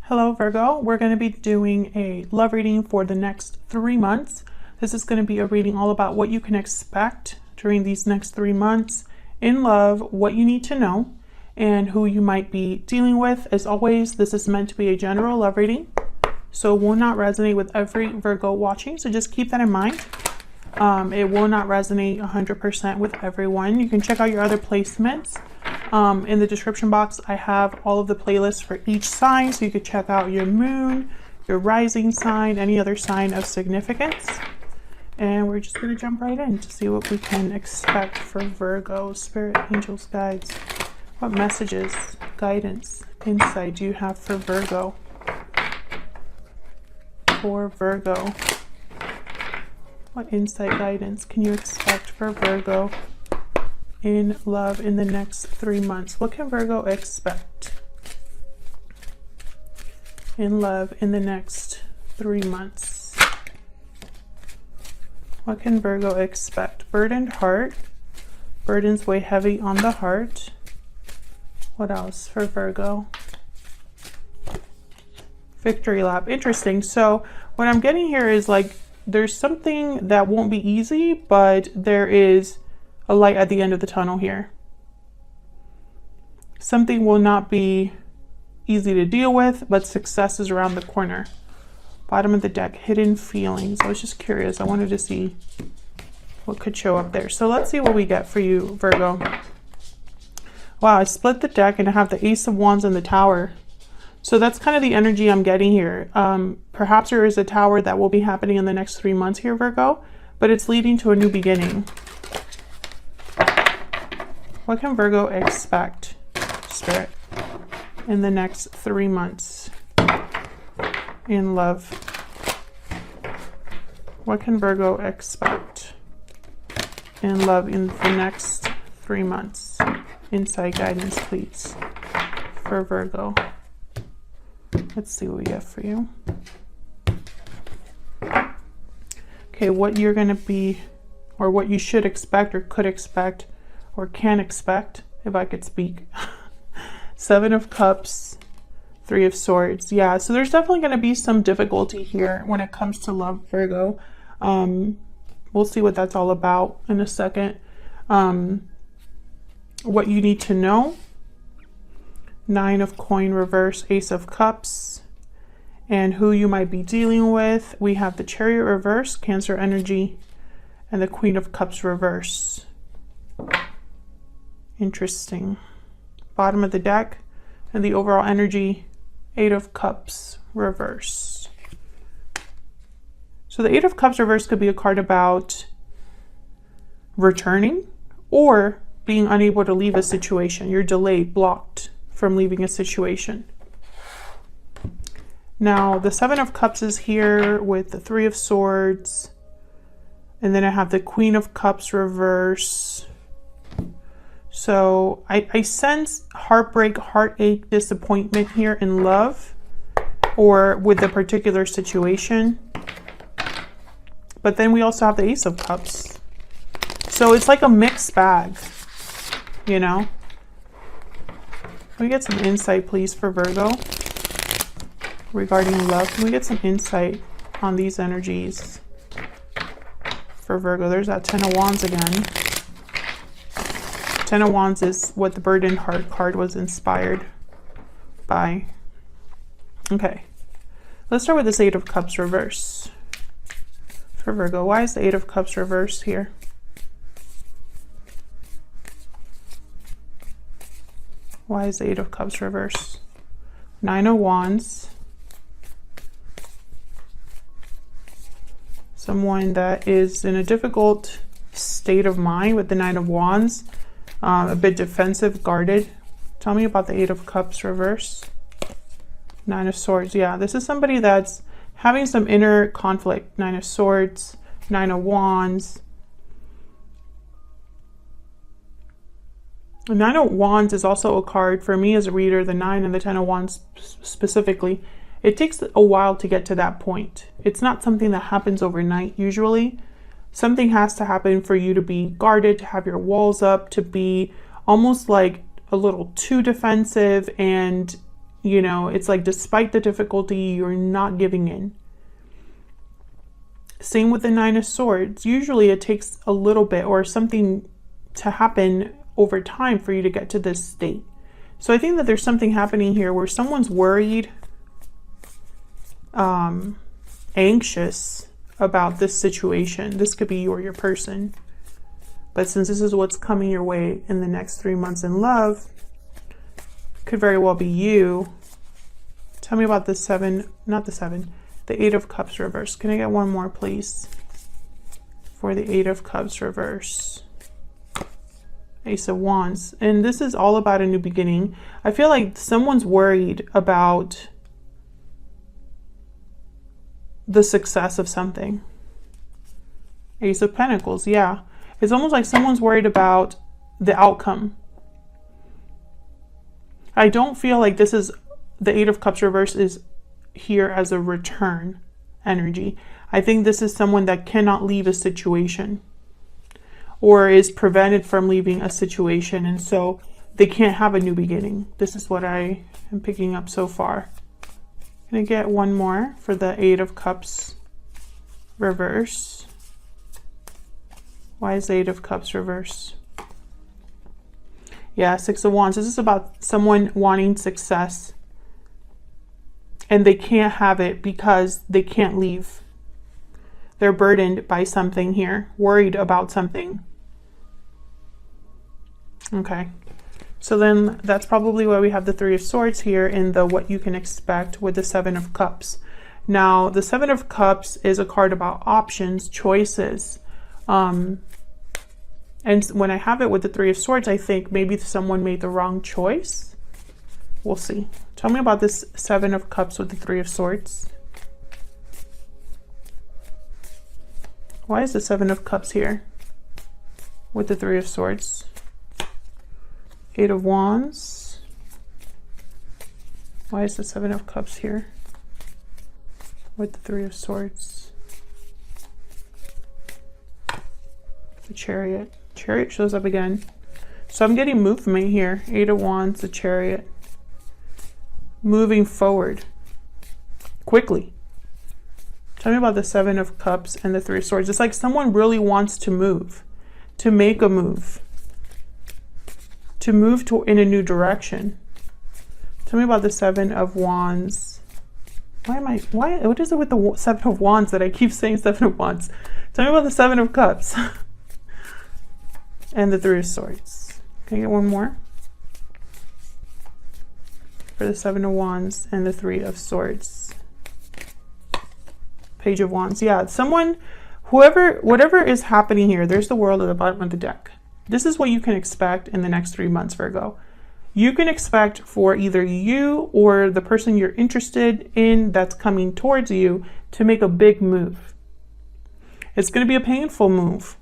Hello Virgo, we're going to be doing a love reading for the next 3 months. This is going to be a reading all about what you can expect during these next 3 months in love, what you need to know, and who you might be dealing with. As always, this is meant to be a general love reading, so it will not resonate with every Virgo watching, so just keep that in mind. It will not resonate 100% with everyone. You can check out your other placements. In the description box, I have all of the playlists for each sign, so you could check out your moon, your rising sign, any other sign of significance. And we're just going to jump right in to see what we can expect for Virgo. Spirit, angels, guides. What messages, guidance, insight do you have for Virgo? For Virgo. What insight, guidance can you expect for Virgo in love in the next 3 months? What can Virgo expect in love in the next 3 months? What can Virgo expect? Burdened heart. Burdens weigh heavy on the heart. What else for Virgo? Victory lap. Interesting. So what I'm getting here is like there's something that won't be easy, but there is a light at the end of the tunnel here. Something will not be easy to deal with, but success is around the corner. Bottom of the deck, hidden feelings. I was just curious. I wanted to see what could show up there. So let's see what we get for you, Virgo. Wow, I split the deck and I have the Ace of Wands and the Tower. So that's kind of the energy I'm getting here. Perhaps there is a tower that will be happening in the next 3 months here, Virgo, but it's leading to a new beginning. What can Virgo expect, Spirit, in the next 3 months in love? What can Virgo expect in love in the next 3 months? Insight, guidance, please, for Virgo. Let's see what we get for you. Okay, what you're going to be, or what you should expect or could expect or can expect, if I could speak. 7 of Cups, 3 of Swords. Yeah, so there's definitely going to be some difficulty here when it comes to love, Virgo. We'll see what that's all about in a second. What you need to know. 9 of Coin reverse, Ace of Cups, and who you might be dealing with. We have the Chariot reverse, Cancer energy, and the Queen of Cups reverse. Interesting. Bottom of the deck, and the overall energy, 8 of Cups reverse. So the 8 of Cups reverse could be a card about returning or being unable to leave a situation. You're delayed, blocked from leaving a situation. Now the 7 of Cups is here with the 3 of Swords, and then I have the Queen of Cups reverse. So I sense heartbreak, heartache, disappointment here in love or with a particular situation. But then we also have the Ace of Cups. So it's like a mixed bag, you know? Can we get some insight, please, for Virgo regarding love? Can we get some insight on these energies for Virgo? There's that 10 of Wands again. 10 of Wands is what the Burdened Heart card was inspired by. Okay, let's start with this 8 of Cups reverse for Virgo. Why is the 8 of Cups reverse here? Why is the 8 of Cups reverse? 9 of Wands. Someone that is in a difficult state of mind with the 9 of Wands. A bit defensive, guarded. Tell me about the 8 of Cups reverse. 9 of Swords. Yeah, this is somebody that's having some inner conflict. 9 of Swords, 9 of Wands. 9 of Wands is also a card for me as a reader, the 9 and the 10 of Wands specifically. It takes a while to get to that point. It's not something that happens overnight usually. Something has to happen for you to be guarded, to have your walls up, to be almost like a little too defensive and You know, it's like despite the difficulty, you're not giving in. Same with the Nine of Swords. Usually it takes a little bit or something to happen over time for you to get to this state. So I think that there's something happening here where someone's worried, anxious about this situation. This could be you or your person. But since this is what's coming your way in the next 3 months in love, could very well be you. Tell me about the the Eight of Cups reverse. Can I get one more, please? For the Eight of Cups reverse. Ace of Wands. And this is all about a new beginning. I feel like someone's worried about the success of something. Ace of Pentacles, yeah. It's almost like someone's worried about the outcome. I don't feel like this is, the Eight of Cups reverse is here as a return energy. I think this is someone that cannot leave a situation or is prevented from leaving a situation, and so they can't have a new beginning. This is what I am picking up so far. Can I get one more for the Eight of Cups reverse? Why is the Eight of Cups reverse? Yeah, Six of Wands. This is about someone wanting success and they can't have it because they can't leave. They're burdened by something here, worried about something. Okay, so then that's probably why we have the Three of Swords here in the what you can expect with the Seven of Cups. Now, the Seven of Cups is a card about options, choices. And when I have it with the Three of Swords, I think maybe someone made the wrong choice. We'll see. Tell me about this Seven of Cups with the Three of Swords. Why is the Seven of Cups here with the Three of Swords? Eight of Wands. Why is the Seven of Cups here with the Three of Swords? The Chariot. Chariot shows up again. So I'm getting movement here. Eight of Wands, the Chariot. Moving forward. Quickly. Tell me about the Seven of Cups and the Three of Swords. It's like someone really wants to move. To make a move. To move in a new direction. Tell me about the Seven of Wands. What is it with the Seven of Wands that I keep saying Seven of Wands? Tell me about the Seven of Cups. And the Three of Swords. Can I get one more? For the Seven of Wands and the Three of Swords. Page of Wands. Yeah, someone, whatever is happening here, there's the World at the bottom of the deck. This is what you can expect in the next 3 months, Virgo. You can expect for either you or the person you're interested in that's coming towards you to make a big move. It's going to be a painful move.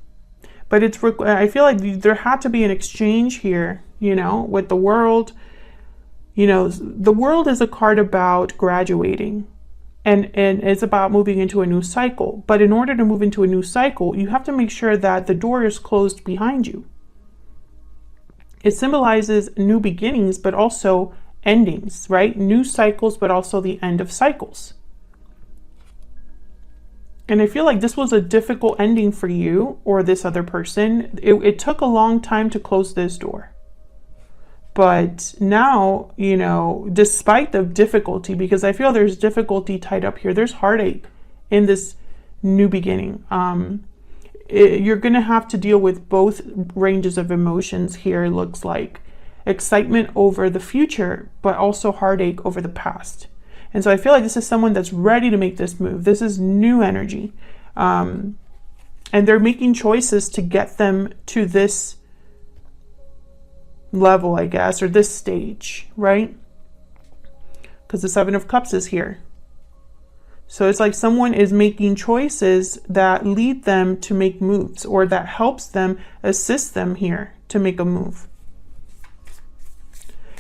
But I feel like there had to be an exchange here, you know, with the World. You know, the World is a card about graduating and it's about moving into a new cycle. But in order to move into a new cycle, you have to make sure that the door is closed behind you. It symbolizes new beginnings, but also endings, right? New cycles, but also the end of cycles. And I feel like this was a difficult ending for you or this other person. It took a long time to close this door. But now, you know, despite the difficulty, because I feel there's difficulty tied up here, there's heartache in this new beginning. You're going to have to deal with both ranges of emotions here, it looks like. Excitement over the future, but also heartache over the past. And so I feel like this is someone that's ready to make this move. This is new energy. And they're making choices to get them to this level, I guess, or this stage, right? Because the Seven of Cups is here. So it's like someone is making choices that lead them to make moves or that helps them, assist them here to make a move.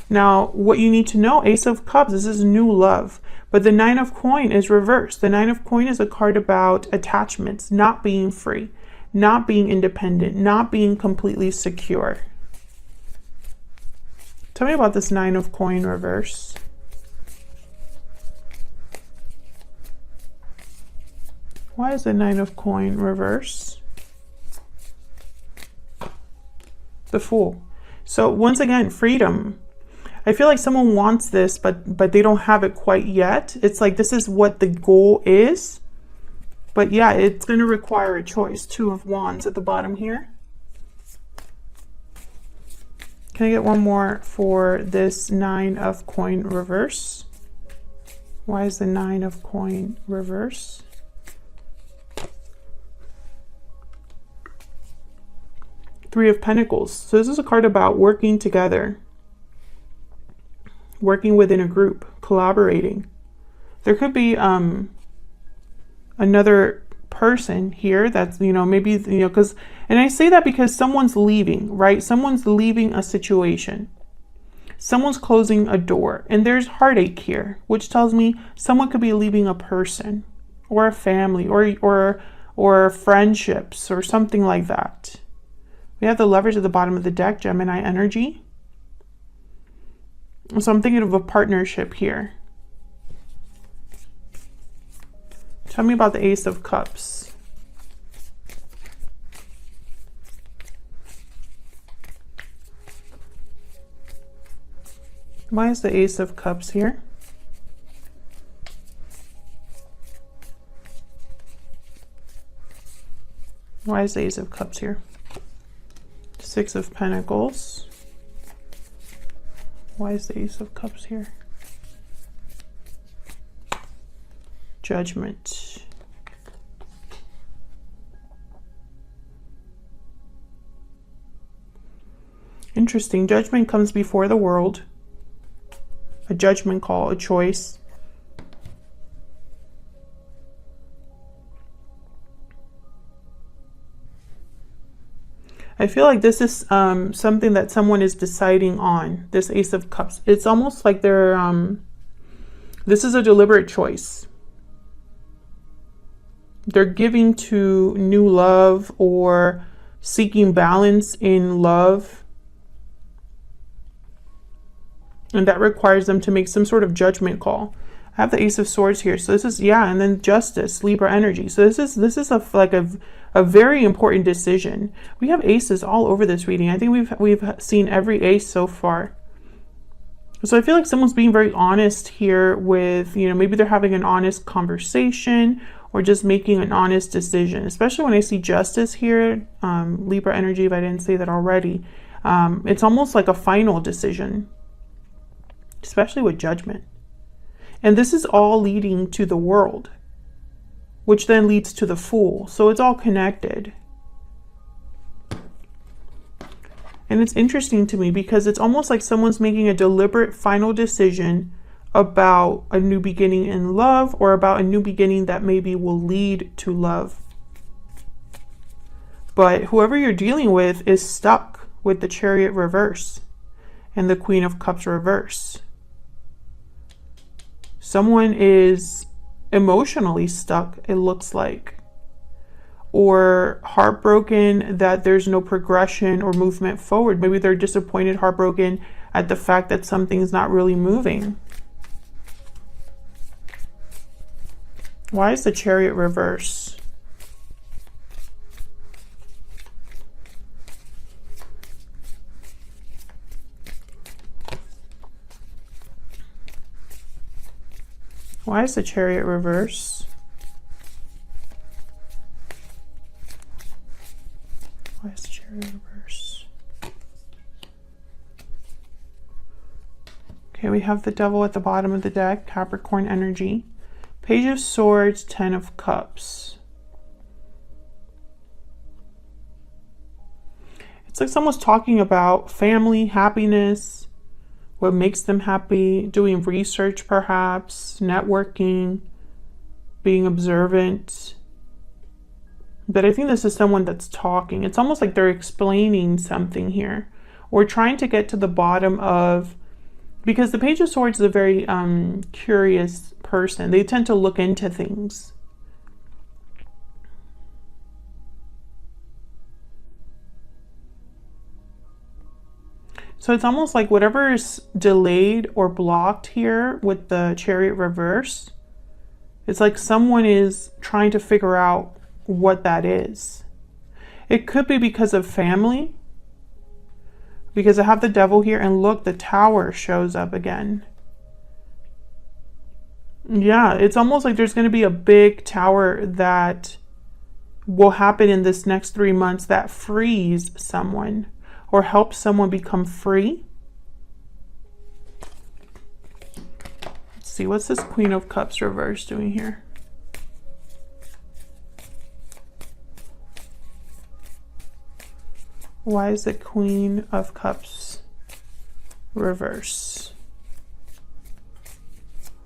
Now, what you need to know, Ace of Cups, this is new love. But the Nine of Coin is reversed. The Nine of Coin is a card about attachments, not being free, not being independent, not being completely secure. Tell me about this Nine of Coin reverse. Why is the Nine of Coin reverse? The Fool. So once again, freedom. I feel like someone wants this, but they don't have it quite yet. It's like this is what the goal is. But yeah, it's going to require a choice. Two of Wands at the bottom here. Can I get one more for this Nine of Coin reverse? Why is the Nine of Coin reverse? Three of Pentacles. So this is a card about working together, working within a group, collaborating. There could be another person here that's, you know, maybe, you know, because, and I say that because someone's leaving, right? Someone's leaving a situation. Someone's closing a door, and there's heartache here, which tells me someone could be leaving a person or a family or friendships or something like that. We have the Lovers at the bottom of the deck, Gemini energy. So I'm thinking of a partnership here. Tell me about the Ace of Cups. Why is the Ace of Cups here? Why is the Ace of Cups here? Six of Pentacles. Why is the Ace of Cups here? Judgment. Interesting. Judgment comes before the world. A judgment call, a choice. I feel like this is something that someone is deciding on, this Ace of Cups. It's almost like they're, this is a deliberate choice. They're giving to new love or seeking balance in love. And that requires them to make some sort of judgment call. I have the Ace of Swords here. So this is, yeah, and then Justice, Libra energy. So this is a very important decision. We have aces all over this reading. I think we've seen every ace so far. So I feel like someone's being very honest here with, you know, maybe they're having an honest conversation or just making an honest decision. Especially when I see Justice here, Libra energy, if I didn't say that already. It's almost like a final decision, especially with Judgment. And this is all leading to the World, which then leads to the Fool. So it's all connected. And it's interesting to me because it's almost like someone's making a deliberate final decision about a new beginning in love, or about a new beginning that maybe will lead to love. But whoever you're dealing with is stuck with the Chariot reverse and the Queen of Cups reverse. Someone is emotionally stuck, it looks like, or heartbroken that there's no progression or movement forward. Maybe they're disappointed, heartbroken at the fact that something's not really moving. Why is the Chariot reverse? Why is the Chariot reverse? Why is the Chariot reverse? Okay, we have the Devil at the bottom of the deck, Capricorn energy. Page of Swords, Ten of Cups. It's like someone's talking about family, happiness, what makes them happy, doing research perhaps, networking, being observant. But I think this is someone that's talking. It's almost like they're explaining something here, or trying to get to the bottom of, because the Page of Swords is a very curious person. They tend to look into things. So it's almost like whatever is delayed or blocked here with the Chariot reverse It's like someone is trying to figure out what that is. It could be because of family, because I have the devil here, and look, the tower shows up again. Yeah, it's almost like there's going to be a big tower that will happen in this next 3 months that frees someone or helps someone become free. Let's see, what's this Queen of Cups reverse doing here? Why is the Queen of Cups reverse?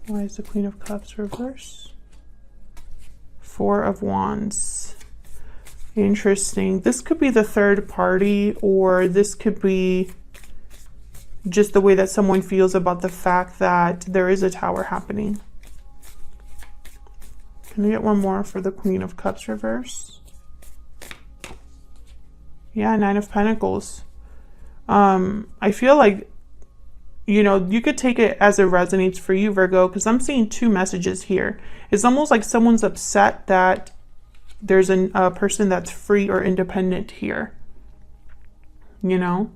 Why is the Queen of Cups reverse? Four of Wands. Interesting. This could be the third party, or this could be just the way that someone feels about the fact that there is a tower happening. Can I get one more for the Queen of Cups reverse? Yeah, Nine of Pentacles. I feel like, you know, you could take it as it resonates for you, Virgo, because I'm seeing two messages here. It's almost like someone's upset that there's a person that's free or independent here, you know?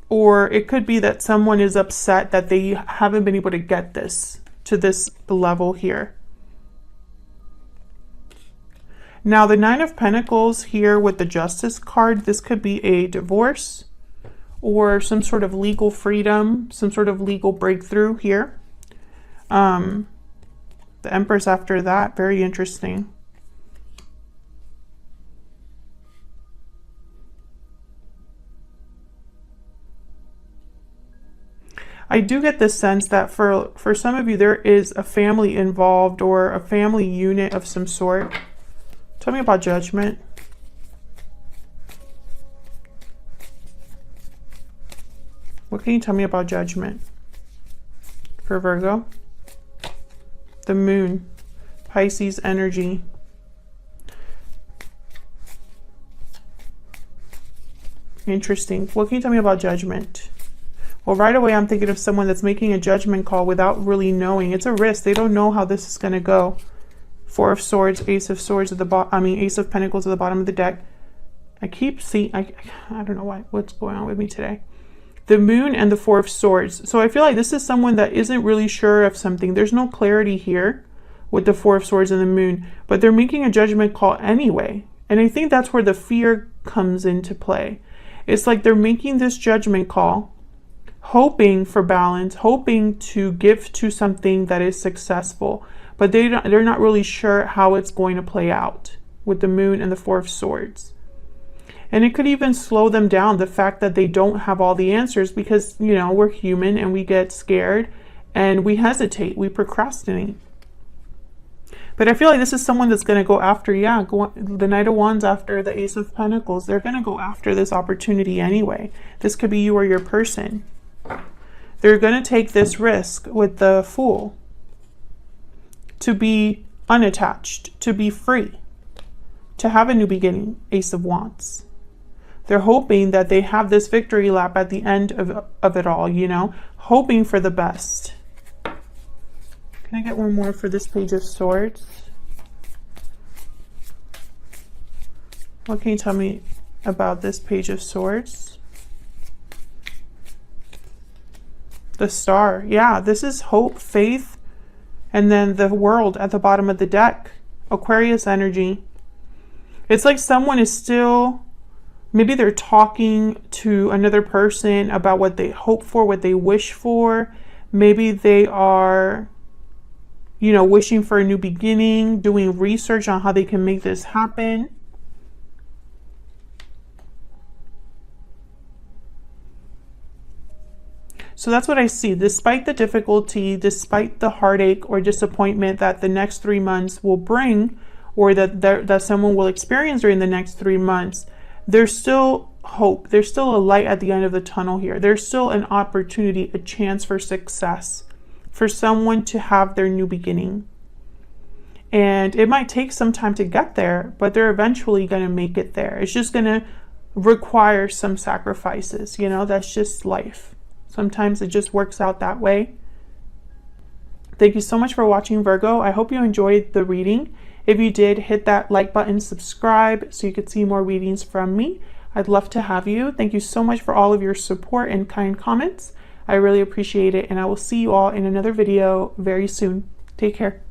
Or it could be that someone is upset that they haven't been able to get this to this level here. Now, the Nine of Pentacles here with the Justice card, this could be a divorce or some sort of legal freedom, some sort of legal breakthrough here. The Empress after that, very interesting. I do get the sense that for some of you, there is a family involved or a family unit of some sort. Tell me about Judgment. What can you tell me about Judgment for Virgo? The Moon, Pisces energy. Interesting. What can you tell me about Judgment? Well, right away, I'm thinking of someone that's making a judgment call without really knowing. It's a risk. They don't know how this is going to go. Four of Swords, Ace of Swords at the bottom. Ace of Pentacles at the bottom of the deck. I keep seeing. I don't know what's going on with me today. The Moon and the Four of Swords. So I feel like this is someone that isn't really sure of something. There's no clarity here with the Four of Swords and the Moon, but they're making a judgment call anyway. And I think that's where the fear comes into play. It's like they're making this judgment call, hoping for balance, hoping to give to something that is successful, but they're not really sure how it's going to play out with the Moon and the Four of Swords. And it could even slow them down, the fact that they don't have all the answers, because, you know, we're human and we get scared and we hesitate, we procrastinate. But I feel like this is someone that's going to go after, the Knight of Wands after the Ace of Pentacles. They're going to go after this opportunity anyway. This could be you or your person. They're going to take this risk with the Fool to be unattached, to be free, to have a new beginning, Ace of Wands. They're hoping that they have this victory lap at the end of it all, you know, hoping for the best. Can I get one more for this Page of Swords? What can you tell me about this Page of Swords? The Star. Yeah, this is hope, faith, and then the World at the bottom of the deck. Aquarius energy. It's like someone is still, maybe they're talking to another person about what they hope for, what they wish for. Maybe they are, you know, wishing for a new beginning, doing research on how they can make this happen. So that's what I see. Despite the difficulty, despite the heartache or disappointment that the next 3 months will bring, or that someone will experience during the next 3 months, there's still hope. There's still a light at the end of the tunnel here. There's still an opportunity, a chance for success, for someone to have their new beginning. And it might take some time to get there, but they're eventually going to make it there. It's just going to require some sacrifices. You know, that's just life. Sometimes it just works out that way. Thank you so much for watching, Virgo. I hope you enjoyed the reading. If you did, hit that like button, subscribe so you could see more readings from me. I'd love to have you. Thank you so much for all of your support and kind comments. I really appreciate it, and I will see you all in another video very soon. Take care.